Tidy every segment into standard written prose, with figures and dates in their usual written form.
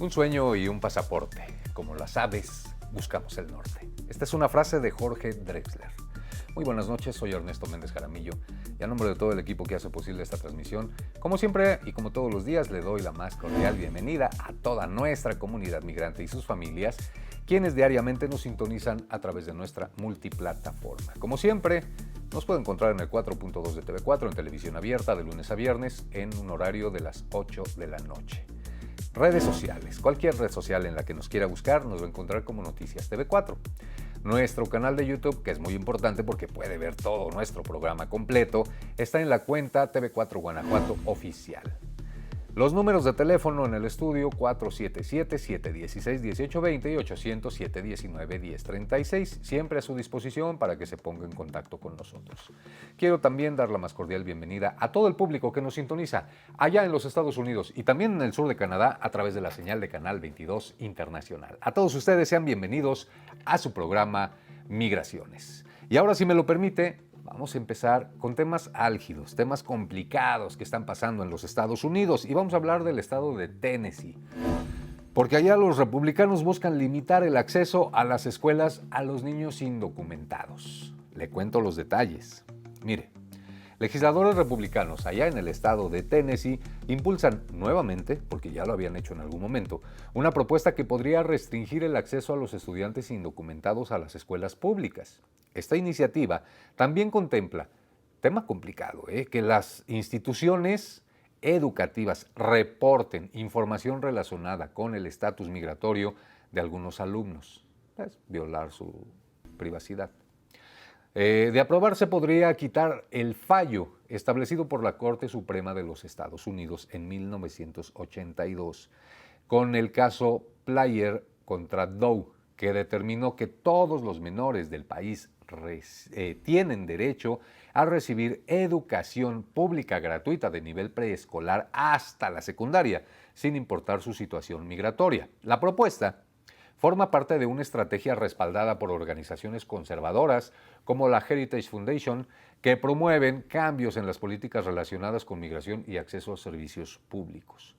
Un sueño y un pasaporte. Como las aves, buscamos el norte. Esta es una frase de Jorge Drexler. Muy buenas noches, soy Ernesto Méndez Jaramillo y a nombre de todo el equipo que hace posible esta transmisión, como siempre y como todos los días, le doy la más cordial bienvenida a toda nuestra comunidad migrante y sus familias, quienes diariamente nos sintonizan a través de nuestra multiplataforma. Como siempre, nos puede encontrar en el 4.2 de TV4 en televisión abierta de lunes a viernes en un horario de las 8 de la noche. Redes sociales. Cualquier red social en la que nos quiera buscar nos va a encontrar como Noticias TV4. Nuestro canal de YouTube, que es muy importante porque puede ver todo nuestro programa completo, está en la cuenta TV4 Guanajuato Oficial. Los números de teléfono en el estudio 477-716-1820 y 800-719-1036, siempre a su disposición para que se ponga en contacto con nosotros. Quiero también dar la más cordial bienvenida a todo el público que nos sintoniza allá en los Estados Unidos y también en el sur de Canadá a través de la señal de Canal 22 Internacional. A todos ustedes sean bienvenidos a su programa Migraciones. Y ahora, si me lo permite, vamos a empezar con temas álgidos, temas complicados que están pasando en los Estados Unidos y vamos a hablar del estado de Tennessee. Porque allá los republicanos buscan limitar el acceso a las escuelas a los niños indocumentados. Le cuento los detalles. Mire, legisladores republicanos allá en el estado de Tennessee impulsan nuevamente, porque ya lo habían hecho en algún momento, una propuesta que podría restringir el acceso a los estudiantes indocumentados a las escuelas públicas. Esta iniciativa también contempla, tema complicado, que las instituciones educativas reporten información relacionada con el estatus migratorio de algunos alumnos, violar su privacidad. De aprobarse podría quitar el fallo establecido por la Corte Suprema de los Estados Unidos en 1982 con el caso Player contra Doe, que determinó que todos los menores del país tienen derecho a recibir educación pública gratuita de nivel preescolar hasta la secundaria, sin importar su situación migratoria. La propuesta forma parte de una estrategia respaldada por organizaciones conservadoras como la Heritage Foundation, que promueven cambios en las políticas relacionadas con migración y acceso a servicios públicos.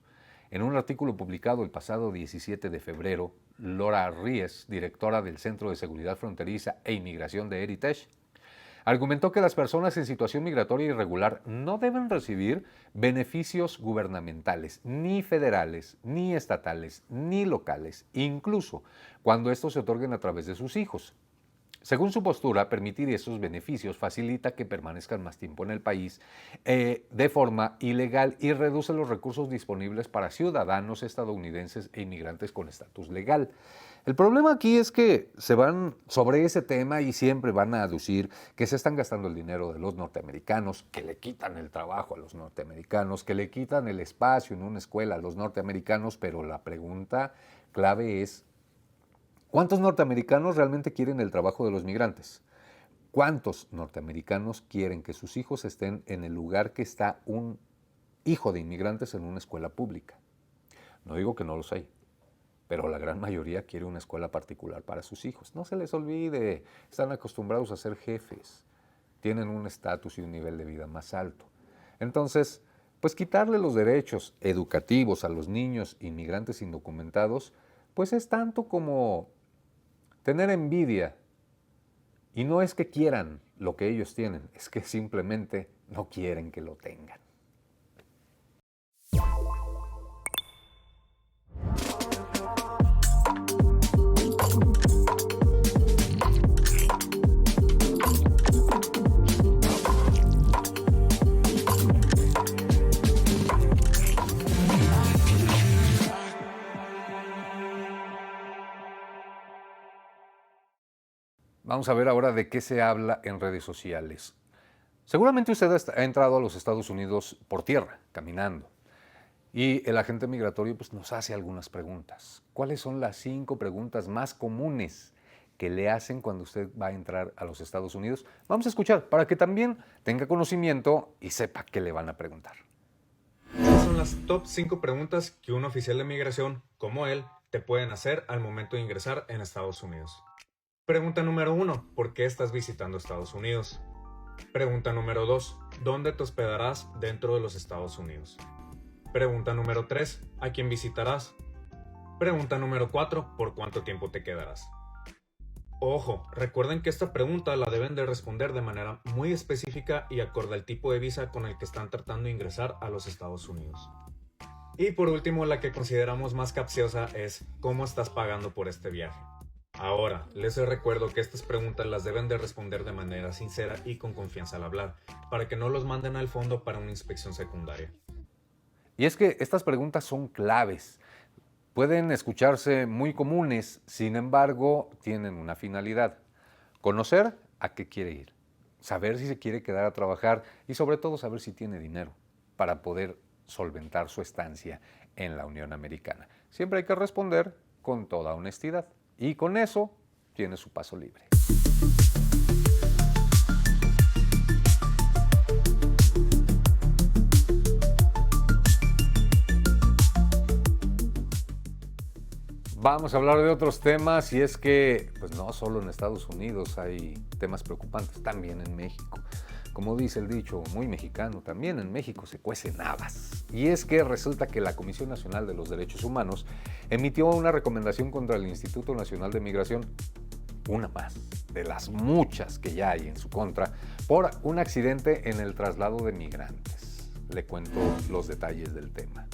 En un artículo publicado el pasado 17 de febrero, Laura Ries, directora del Centro de Seguridad Fronteriza e Inmigración de Heritage, argumentó que las personas en situación migratoria irregular no deben recibir beneficios gubernamentales, ni federales, ni estatales, ni locales, incluso cuando estos se otorguen a través de sus hijos. Según su postura, permitir esos beneficios facilita que permanezcan más tiempo en el país de forma ilegal y reduce los recursos disponibles para ciudadanos estadounidenses e inmigrantes con estatus legal. El problema aquí es que se van sobre ese tema y siempre van a aducir que se están gastando el dinero de los norteamericanos, que le quitan el trabajo a los norteamericanos, que le quitan el espacio en una escuela a los norteamericanos, pero la pregunta clave es: ¿cuántos norteamericanos realmente quieren el trabajo de los migrantes? ¿Cuántos norteamericanos quieren que sus hijos estén en el lugar que está un hijo de inmigrantes en una escuela pública? No digo que no los hay, pero la gran mayoría quiere una escuela particular para sus hijos. No se les olvide, están acostumbrados a ser jefes, tienen un estatus y un nivel de vida más alto. Entonces, pues quitarle los derechos educativos a los niños inmigrantes indocumentados, pues es tanto como tener envidia. Y no es que quieran lo que ellos tienen, es que simplemente no quieren que lo tengan. Vamos a ver ahora de qué se habla en redes sociales. Seguramente usted ha entrado a los Estados Unidos por tierra, caminando. Y el agente migratorio pues, nos hace algunas preguntas. ¿Cuáles son las 5 preguntas más comunes que le hacen cuando usted va a entrar a los Estados Unidos? Vamos a escuchar para que también tenga conocimiento y sepa qué le van a preguntar. Estas son las top 5 preguntas que un oficial de migración, como él, te pueden hacer al momento de ingresar en Estados Unidos. Pregunta número 1. ¿Por qué estás visitando Estados Unidos? Pregunta número 2. ¿Dónde te hospedarás dentro de los Estados Unidos? Pregunta número 3. ¿A quién visitarás? Pregunta número 4. ¿Por cuánto tiempo te quedarás? Ojo, recuerden que esta pregunta la deben de responder de manera muy específica y acorde al tipo de visa con el que están tratando de ingresar a los Estados Unidos. Y por último, la que consideramos más capciosa es ¿cómo estás pagando por este viaje? Ahora, les recuerdo que estas preguntas las deben de responder de manera sincera y con confianza al hablar, para que no los manden al fondo para una inspección secundaria. Y es que estas preguntas son claves. Pueden escucharse muy comunes, sin embargo, tienen una finalidad. Conocer a qué quiere ir, saber si se quiere quedar a trabajar y sobre todo saber si tiene dinero para poder solventar su estancia en la Unión Americana. Siempre hay que responder con toda honestidad y con eso tiene su paso libre. Vamos a hablar de otros temas y es que pues no solo en Estados Unidos hay temas preocupantes, también en México. Como dice el dicho muy mexicano, también en México se cuecen habas. Y es que resulta que la Comisión Nacional de los Derechos Humanos emitió una recomendación contra el Instituto Nacional de Migración, una más de las muchas que ya hay en su contra, por un accidente en el traslado de migrantes. Le cuento los detalles del tema.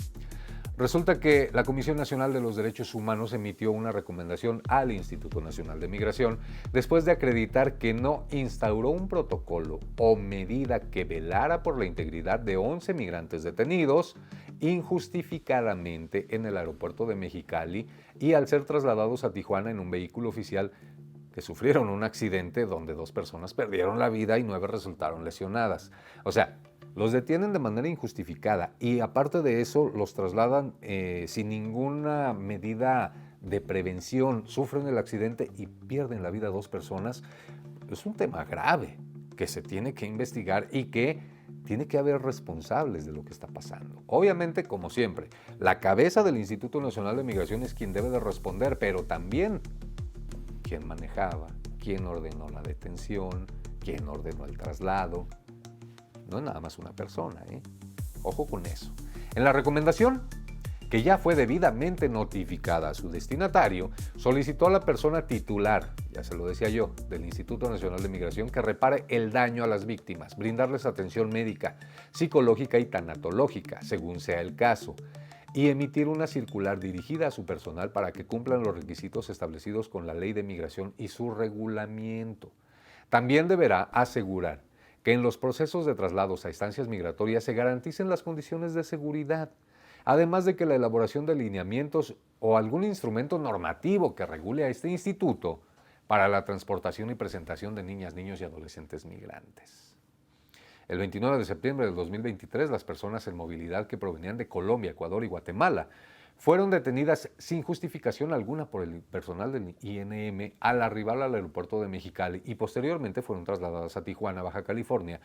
Resulta que la Comisión Nacional de los Derechos Humanos emitió una recomendación al Instituto Nacional de Migración después de acreditar que no instauró un protocolo o medida que velara por la integridad de 11 migrantes detenidos injustificadamente en el aeropuerto de Mexicali y al ser trasladados a Tijuana en un vehículo oficial que sufrieron un accidente donde 2 personas perdieron la vida y 9 resultaron lesionadas. O sea, los detienen de manera injustificada y aparte de eso los trasladan sin ninguna medida de prevención, sufren el accidente y pierden la vida 2 personas. Es un tema grave que se tiene que investigar y que tiene que haber responsables de lo que está pasando. Obviamente, como siempre, la cabeza del Instituto Nacional de Migración es quien debe de responder, pero también quién manejaba, quién ordenó la detención, quién ordenó el traslado. No es nada más una persona, ¿eh? Ojo con eso. En la recomendación, que ya fue debidamente notificada a su destinatario, solicitó a la persona titular, ya se lo decía yo, del Instituto Nacional de Migración, que repare el daño a las víctimas, brindarles atención médica, psicológica y tanatológica, según sea el caso, y emitir una circular dirigida a su personal para que cumplan los requisitos establecidos con la Ley de Migración y su regulamiento. También deberá asegurar que en los procesos de traslados a estancias migratorias se garanticen las condiciones de seguridad, además de que la elaboración de lineamientos o algún instrumento normativo que regule a este instituto para la transportación y presentación de niñas, niños y adolescentes migrantes. El 29 de septiembre del 2023, las personas en movilidad que provenían de Colombia, Ecuador y Guatemala fueron detenidas sin justificación alguna por el personal del INM al arribar al aeropuerto de Mexicali y posteriormente fueron trasladadas a Tijuana, Baja California.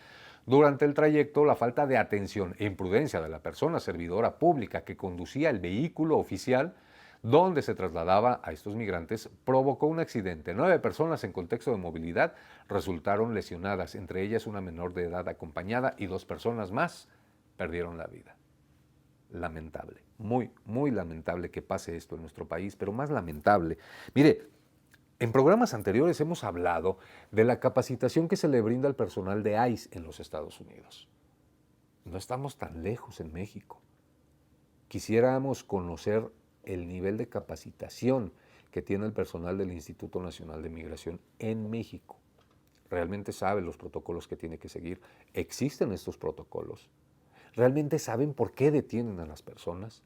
Durante el trayecto, la falta de atención e imprudencia de la persona servidora pública que conducía el vehículo oficial donde se trasladaba a estos migrantes provocó un accidente. 9 personas en contexto de movilidad resultaron lesionadas, entre ellas una menor de edad acompañada y 2 personas más perdieron la vida. Lamentable, muy, muy lamentable que pase esto en nuestro país, pero más lamentable. Mire, en programas anteriores hemos hablado de la capacitación que se le brinda al personal de ICE en los Estados Unidos. No estamos tan lejos en México. Quisiéramos conocer el nivel de capacitación que tiene el personal del Instituto Nacional de Migración en México. ¿Realmente sabe los protocolos que tiene que seguir? ¿Existen estos protocolos? ¿Realmente saben por qué detienen a las personas?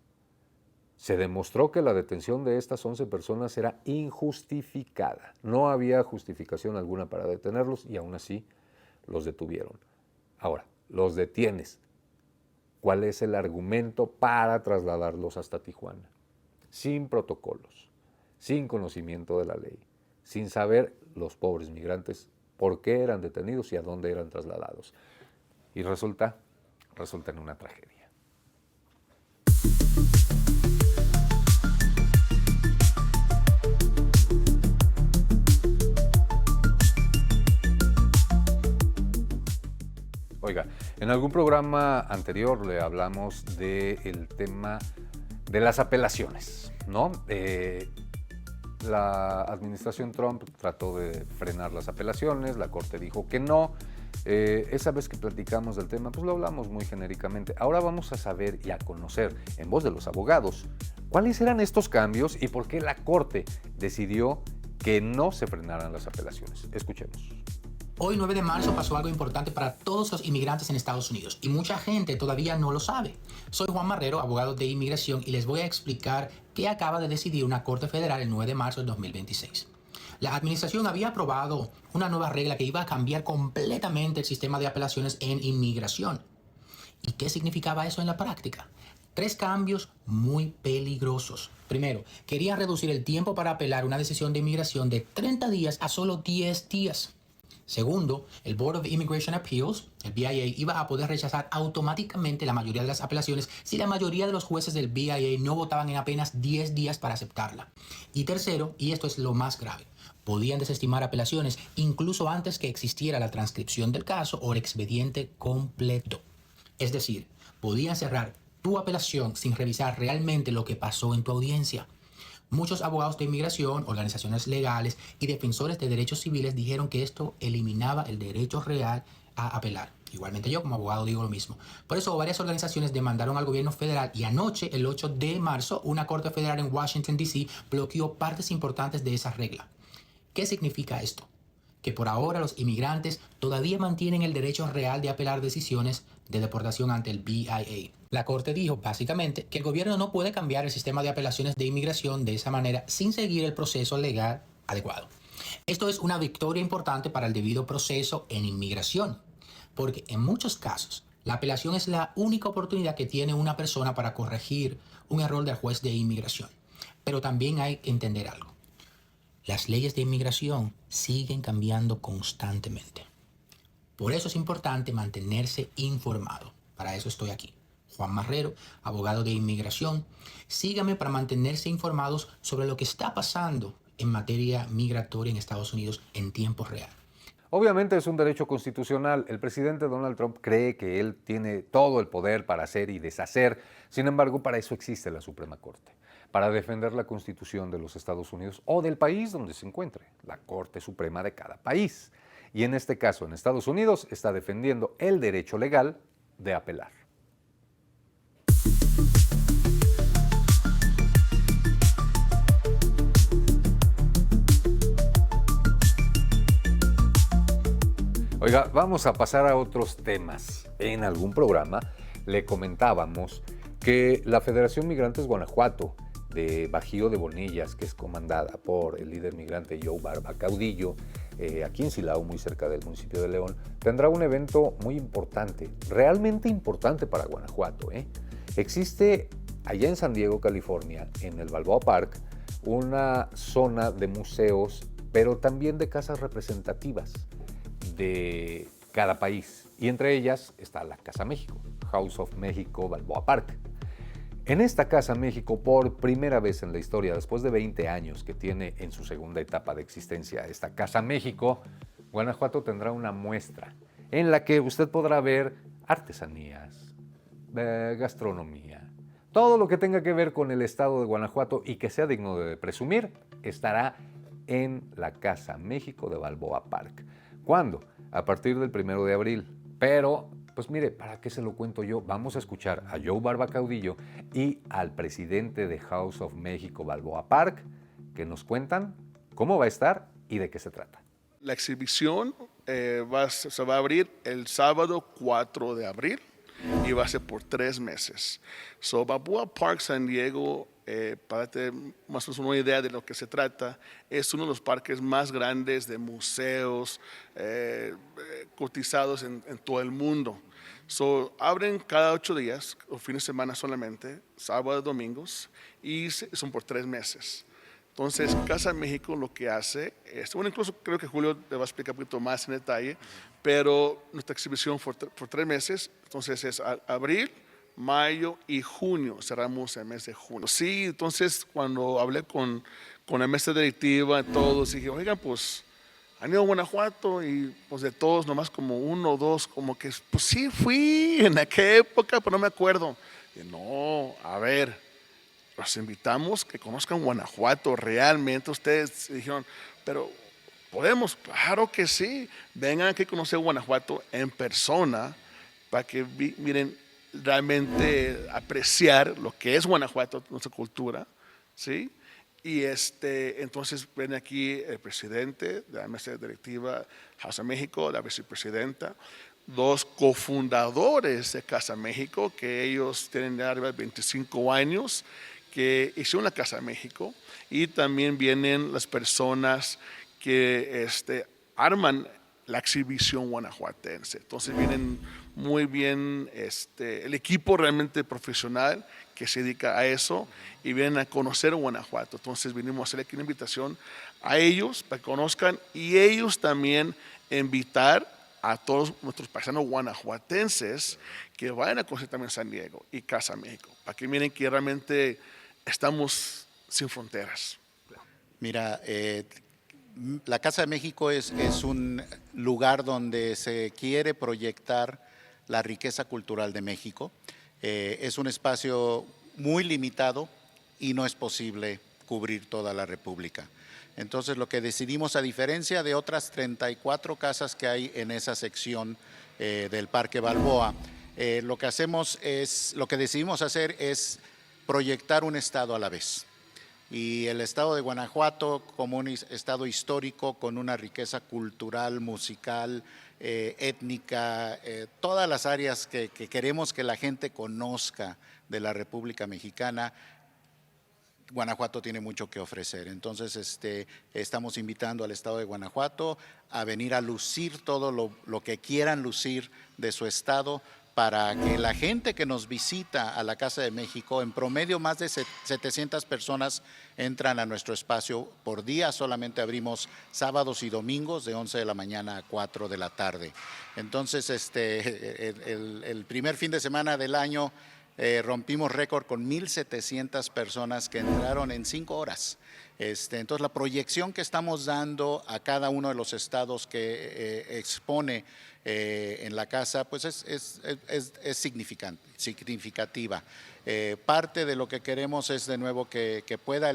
Se demostró que la detención de estas 11 personas era injustificada. No había justificación alguna para detenerlos y aún así los detuvieron. Ahora, los detienes. ¿Cuál es el argumento para trasladarlos hasta Tijuana? Sin protocolos, sin conocimiento de la ley, sin saber los pobres migrantes por qué eran detenidos y a dónde eran trasladados. Y resulta en una tragedia. Oiga, en algún programa anterior le hablamos del tema de las apelaciones, ¿no? La administración Trump trató de frenar las apelaciones, la Corte dijo que no. Esa vez que platicamos del tema, pues lo hablamos muy genéricamente. Ahora vamos a saber y a conocer, en voz de los abogados, cuáles eran estos cambios y por qué la Corte decidió que no se frenaran las apelaciones. Escuchemos. Hoy, 9 de marzo, pasó algo importante para todos los inmigrantes en Estados Unidos y mucha gente todavía no lo sabe. Soy Juan Marrero, abogado de inmigración, y les voy a explicar qué acaba de decidir una Corte Federal el 9 de marzo del 2026. La administración había aprobado una nueva regla que iba a cambiar completamente el sistema de apelaciones en inmigración. ¿Y qué significaba eso en la práctica? 3 cambios muy peligrosos. Primero, querían reducir el tiempo para apelar una decisión de inmigración de 30 días a solo 10 días. Segundo, el Board of Immigration Appeals, el BIA, iba a poder rechazar automáticamente la mayoría de las apelaciones si la mayoría de los jueces del BIA no votaban en apenas 10 días para aceptarla. Y tercero, y esto es lo más grave, podían desestimar apelaciones incluso antes que existiera la transcripción del caso o el expediente completo. Es decir, podían cerrar tu apelación sin revisar realmente lo que pasó en tu audiencia. Muchos abogados de inmigración, organizaciones legales y defensores de derechos civiles dijeron que esto eliminaba el derecho real a apelar. Igualmente yo como abogado digo lo mismo. Por eso varias organizaciones demandaron al gobierno federal y anoche, el 8 de marzo, una corte federal en Washington, D.C. bloqueó partes importantes de esa regla. ¿Qué significa esto? Que por ahora los inmigrantes todavía mantienen el derecho real de apelar decisiones de deportación ante el BIA. La Corte dijo básicamente que el gobierno no puede cambiar el sistema de apelaciones de inmigración de esa manera sin seguir el proceso legal adecuado. Esto es una victoria importante para el debido proceso en inmigración, porque en muchos casos la apelación es la única oportunidad que tiene una persona para corregir un error del juez de inmigración. Pero también hay que entender algo. Las leyes de inmigración siguen cambiando constantemente. Por eso es importante mantenerse informado. Para eso estoy aquí. Juan Marrero, abogado de inmigración. Sígame para mantenerse informados sobre lo que está pasando en materia migratoria en Estados Unidos en tiempo real. Obviamente es un derecho constitucional. El presidente Donald Trump cree que él tiene todo el poder para hacer y deshacer. Sin embargo, para eso existe la Suprema Corte, para defender la Constitución de los Estados Unidos o del país donde se encuentre, la Corte Suprema de cada país. Y en este caso, en Estados Unidos, está defendiendo el derecho legal de apelar. Oiga, vamos a pasar a otros temas. En algún programa le comentábamos que la Federación Migrantes Guanajuato de Bajío de Bonillas, que es comandada por el líder migrante Joe Barba Caudillo, aquí en Silao, muy cerca del municipio de León, tendrá un evento muy importante, realmente importante para Guanajuato. Existe allá en San Diego, California, en el Balboa Park, una zona de museos, pero también de casas representativas de cada país, y entre ellas está la Casa México, House of México, Balboa Park. En esta Casa México, por primera vez en la historia, después de 20 años que tiene en su segunda etapa de existencia esta Casa México, Guanajuato tendrá una muestra en la que usted podrá ver artesanías, gastronomía, todo lo que tenga que ver con el estado de Guanajuato y que sea digno de presumir, estará en la Casa México de Balboa Park. ¿Cuándo? A partir del 1 de abril. Pero, pues mire, ¿para qué se lo cuento yo? Vamos a escuchar a Joe Barba Caudillo y al presidente de House of México Balboa Park, que nos cuentan cómo va a estar y de qué se trata. La exhibición se va a abrir el sábado 4 de abril y va a ser por 3 meses. Balboa Park San Diego, para tener más o menos una idea de lo que se trata, es uno de los parques más grandes de museos cotizados en todo el mundo. Abren cada 8 días, o fines de semana solamente, sábados, domingos, y son por 3 meses. Entonces, Casa México lo que hace es, bueno, incluso creo que Julio te va a explicar un poquito más en detalle, pero nuestra exhibición por 3 meses, entonces es abril, mayo y junio, cerramos el mes de junio. Sí, entonces cuando hablé con la mesa directiva, todos, dije, oigan, pues, han ido a Guanajuato y pues de todos, nomás como 1 o 2, como que, pues sí, fui en aquella época, pero no me acuerdo. Y no, a ver, los invitamos que conozcan Guanajuato realmente. Ustedes dijeron, pero podemos, claro que sí. Vengan aquí a conocer Guanajuato en persona para que miren realmente apreciar lo que es Guanajuato, nuestra cultura, ¿sí? Y entonces ven aquí el presidente de la mesa directiva Casa México, la vicepresidenta, dos cofundadores de Casa México, que ellos tienen ya arriba de 25 años, que hicieron la Casa México, y también vienen las personas que arman la exhibición guanajuatense. Entonces vienen muy bien el equipo realmente profesional que se dedica a eso y vienen a conocer Guanajuato. Entonces vinimos a hacer aquí una invitación a ellos para que conozcan y ellos también invitar a todos nuestros paisanos guanajuatenses que vayan a conocer también San Diego y Casa México, para que miren que realmente estamos sin fronteras. Mira, la Casa de México es un lugar donde se quiere proyectar la riqueza cultural de México. Es un espacio muy limitado y no es posible cubrir toda la República. Entonces, lo que decidimos, a diferencia de otras 34 casas que hay en esa sección del Parque Balboa, lo que decidimos hacer es proyectar un estado a la vez. Y el estado de Guanajuato, como un estado histórico con una riqueza cultural, musical, étnica, todas las áreas que queremos que la gente conozca de la República Mexicana, Guanajuato tiene mucho que ofrecer. Entonces, estamos invitando al estado de Guanajuato a venir a lucir todo lo que quieran lucir de su estado, para que la gente que nos visita a la Casa de México, en promedio más de 700 personas entran a nuestro espacio por día. Solamente abrimos sábados y domingos de 11 de la mañana a 4 de la tarde. Entonces, el primer fin de semana del año rompimos récord con 1,700 personas que entraron en 5 horas. Entonces, la proyección que estamos dando a cada uno de los estados que expone en la casa, pues es significativa. Parte de lo que queremos es, de nuevo, que pueda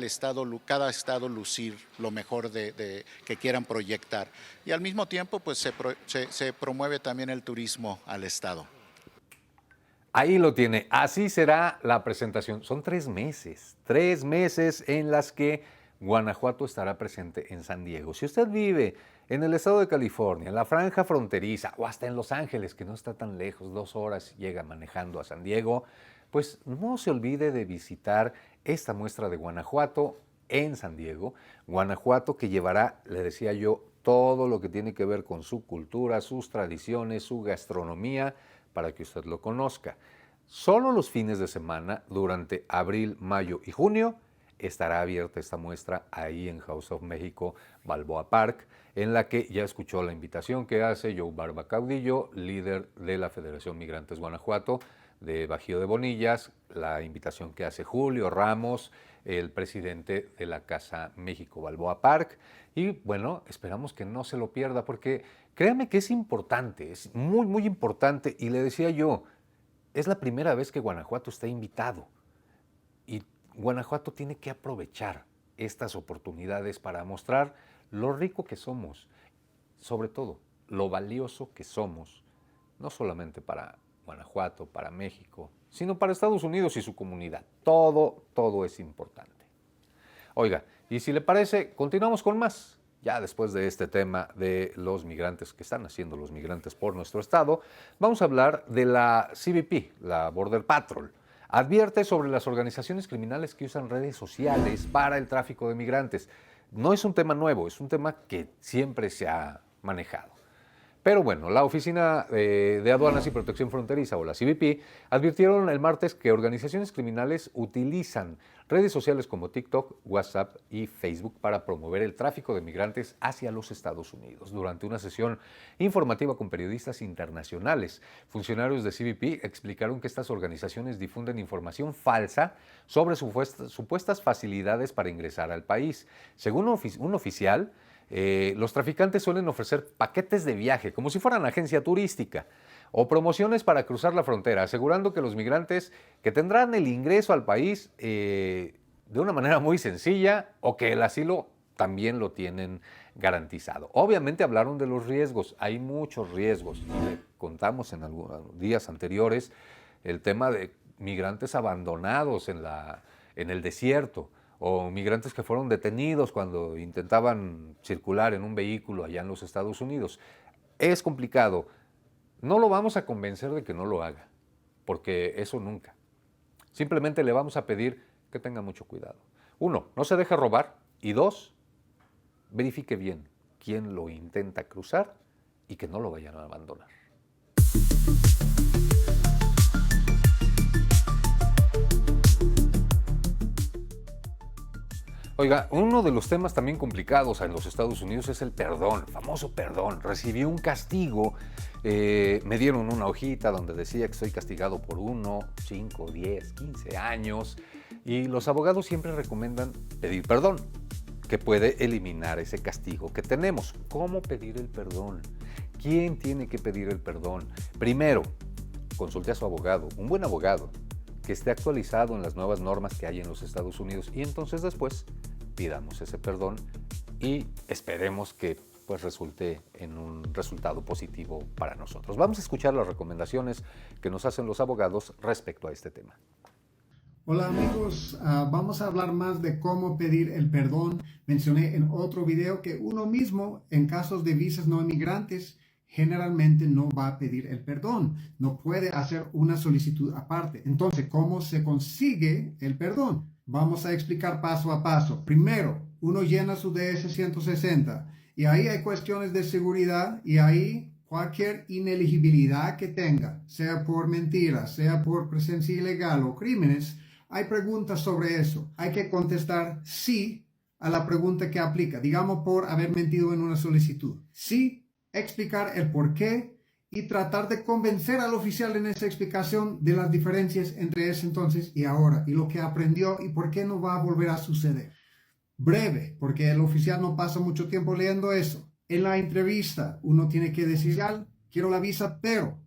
cada estado lucir lo mejor que quieran proyectar. Y al mismo tiempo, pues se promueve también el turismo al estado. Ahí lo tiene. Así será la presentación. Son 3 meses en las que Guanajuato estará presente en San Diego. Si usted vive en el estado de California, en la franja fronteriza o hasta en Los Ángeles, que no está tan lejos, 2 horas llega manejando a San Diego, pues no se olvide de visitar esta muestra de Guanajuato en San Diego. Guanajuato que llevará, le decía yo, todo lo que tiene que ver con su cultura, sus tradiciones, su gastronomía, para que usted lo conozca. Solo los fines de semana, durante abril, mayo y junio, estará abierta esta muestra ahí en House of México, Balboa Park, en la que ya escuchó la invitación que hace Joe Barba Caudillo, líder de la Federación Migrantes Guanajuato de Bajío de Bonillas, la invitación que hace Julio Ramos, el presidente de la Casa México Balboa Park. Y bueno, esperamos que no se lo pierda, porque créame que es importante, es muy, muy importante. Y le decía yo, es la primera vez que Guanajuato está invitado. Y Guanajuato tiene que aprovechar estas oportunidades para mostrar lo rico que somos, sobre todo lo valioso que somos, no solamente para Guanajuato, para México, sino para Estados Unidos y su comunidad. Todo es importante. Oiga, y si le parece, continuamos con más. Ya después de este tema de los migrantes, que están haciendo los migrantes por nuestro estado, vamos a hablar de la CBP, la Border Patrol. Advierte sobre las organizaciones criminales que usan redes sociales para el tráfico de migrantes. No es un tema nuevo, es un tema que siempre se ha manejado. Pero bueno, la Oficina de Aduanas y Protección Fronteriza, o la CBP, advirtieron el martes que organizaciones criminales utilizan redes sociales como TikTok, WhatsApp y Facebook para promover el tráfico de migrantes hacia los Estados Unidos. Durante una sesión informativa con periodistas internacionales, funcionarios de CBP explicaron que estas organizaciones difunden información falsa sobre supuestas facilidades para ingresar al país. Según un oficial, los traficantes suelen ofrecer paquetes de viaje, como si fueran agencia turística, o promociones para cruzar la frontera, asegurando que los migrantes que tendrán el ingreso al país de una manera muy sencilla o que el asilo también lo tienen garantizado. Obviamente hablaron de los riesgos, hay muchos riesgos, y le contamos en algunos días anteriores el tema de migrantes abandonados en el desierto, o migrantes que fueron detenidos cuando intentaban circular en un vehículo allá en los Estados Unidos. Es complicado. No lo vamos a convencer de que no lo haga, porque eso nunca. Simplemente le vamos a pedir que tenga mucho cuidado. 1, no se deje robar, y 2, verifique bien quién lo intenta cruzar y que no lo vayan a abandonar. Oiga, uno de los temas también complicados en los Estados Unidos es el perdón, el famoso perdón. Recibí un castigo, me dieron una hojita donde decía que estoy castigado por 1, 5, 10, 15 años, y los abogados siempre recomiendan pedir perdón, que puede eliminar ese castigo que tenemos. ¿Cómo pedir el perdón? ¿Quién tiene que pedir el perdón? Primero, consulte a su abogado, un buen abogado, que esté actualizado en las nuevas normas que hay en los Estados Unidos, y entonces después pidamos ese perdón y esperemos que pues resulte en un resultado positivo para nosotros. Vamos a escuchar las recomendaciones que nos hacen los abogados respecto a este tema. Hola amigos, vamos a hablar más de cómo pedir el perdón. Mencioné en otro video que uno mismo en casos de visas no inmigrantes generalmente no va a pedir el perdón, no puede hacer una solicitud aparte. Entonces, ¿cómo se consigue el perdón? Vamos a explicar paso a paso. Primero, uno llena su DS-160 y ahí hay cuestiones de seguridad y ahí cualquier inelegibilidad que tenga, sea por mentiras, sea por presencia ilegal o crímenes, hay preguntas sobre eso. Hay que contestar sí a la pregunta que aplica, digamos por haber mentido en una solicitud. Sí, explicar el por qué y tratar de convencer al oficial en esa explicación de las diferencias entre ese entonces y ahora, y lo que aprendió y por qué no va a volver a suceder. Breve, porque el oficial no pasa mucho tiempo leyendo eso. En la entrevista uno tiene que decir, quiero la visa, pero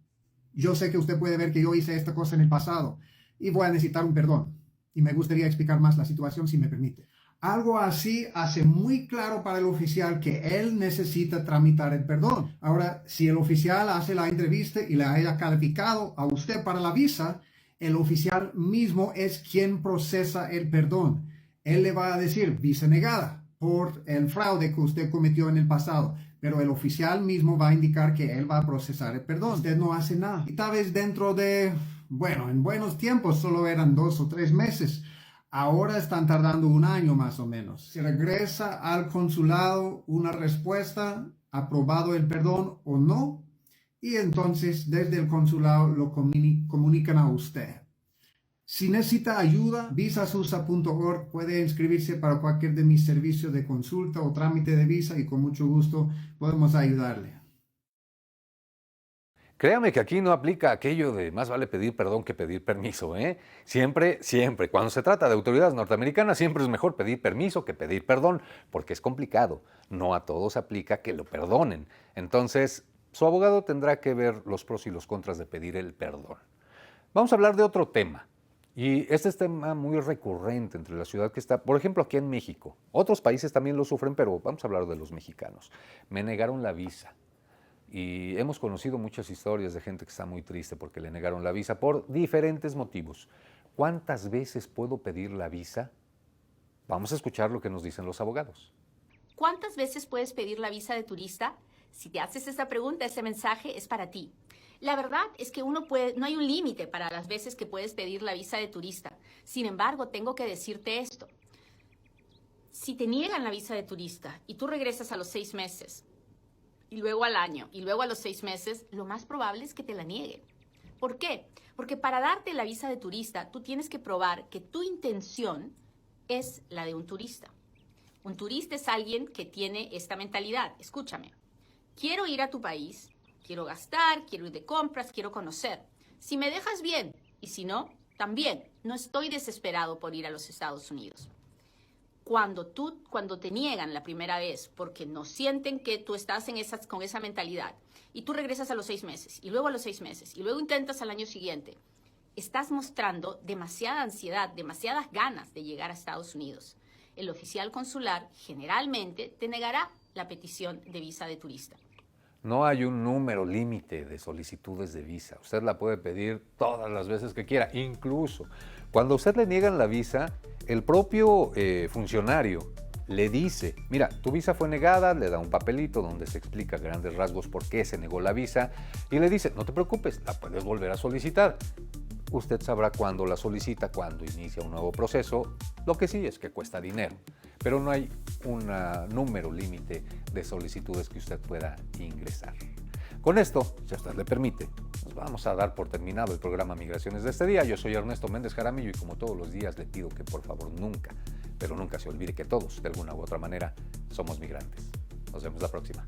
yo sé que usted puede ver que yo hice esta cosa en el pasado y voy a necesitar un perdón. Y me gustaría explicar más la situación si me permite. Algo así hace muy claro para el oficial que él necesita tramitar el perdón. Ahora, si el oficial hace la entrevista y le haya calificado a usted para la visa, el oficial mismo es quien procesa el perdón. Él le va a decir visa negada por el fraude que usted cometió en el pasado, pero el oficial mismo va a indicar que él va a procesar el perdón. Usted no hace nada. Y tal vez dentro de, en buenos tiempos solo eran 2 o 3 meses. Ahora están tardando 1 año más o menos. Se regresa al consulado una respuesta, aprobado el perdón o no, y entonces desde el consulado lo comunican a usted. Si necesita ayuda, visasusa.org puede inscribirse para cualquier de mis servicios de consulta o trámite de visa y con mucho gusto podemos ayudarle. Créame que aquí no aplica aquello de más vale pedir perdón que pedir permiso, ¿eh? Siempre, cuando se trata de autoridades norteamericanas, siempre es mejor pedir permiso que pedir perdón, porque es complicado. No a todos aplica que lo perdonen. Entonces, su abogado tendrá que ver los pros y los contras de pedir el perdón. Vamos a hablar de otro tema. Y este es tema muy recurrente entre la ciudad que está, por ejemplo, aquí en México. Otros países también lo sufren, pero vamos a hablar de los mexicanos. Me negaron la visa. Y hemos conocido muchas historias de gente que está muy triste porque le negaron la visa por diferentes motivos. ¿Cuántas veces puedo pedir la visa? Vamos a escuchar lo que nos dicen los abogados. ¿Cuántas veces puedes pedir la visa de turista? Si te haces esta pregunta, este mensaje es para ti. La verdad es que no hay un límite para las veces que puedes pedir la visa de turista. Sin embargo, tengo que decirte esto. Si te niegan la visa de turista y tú regresas a los 6 meses, y luego al año, y luego a los 6 meses, lo más probable es que te la nieguen. ¿Por qué? Porque para darte la visa de turista, tú tienes que probar que tu intención es la de un turista. Un turista es alguien que tiene esta mentalidad. Escúchame. Quiero ir a tu país, quiero gastar, quiero ir de compras, quiero conocer. Si me dejas bien, y si no, también. No estoy desesperado por ir a los Estados Unidos. cuando te niegan la primera vez porque no sienten que tú estás con esa mentalidad y tú regresas a los 6 meses y luego a los 6 meses y luego intentas al año siguiente, estás mostrando demasiada ansiedad, demasiadas ganas de llegar a Estados Unidos. El oficial consular generalmente te negará la petición de visa de turista. No hay un número límite de solicitudes de visa. Usted la puede pedir todas las veces que quiera. Incluso cuando a usted le niegan la visa, el propio funcionario le dice, mira, tu visa fue negada, le da un papelito donde se explica a grandes rasgos por qué se negó la visa y le dice, no te preocupes, la puedes volver a solicitar. Usted sabrá cuándo la solicita, cuándo inicia un nuevo proceso. Lo que sí es que cuesta dinero, pero no hay un número límite de solicitudes que usted pueda ingresar. Con esto, si a usted le permite, nos vamos a dar por terminado el programa Migraciones de este día. Yo soy Ernesto Méndez Jaramillo y como todos los días le pido que por favor nunca, pero nunca se olvide que todos, de alguna u otra manera, somos migrantes. Nos vemos la próxima.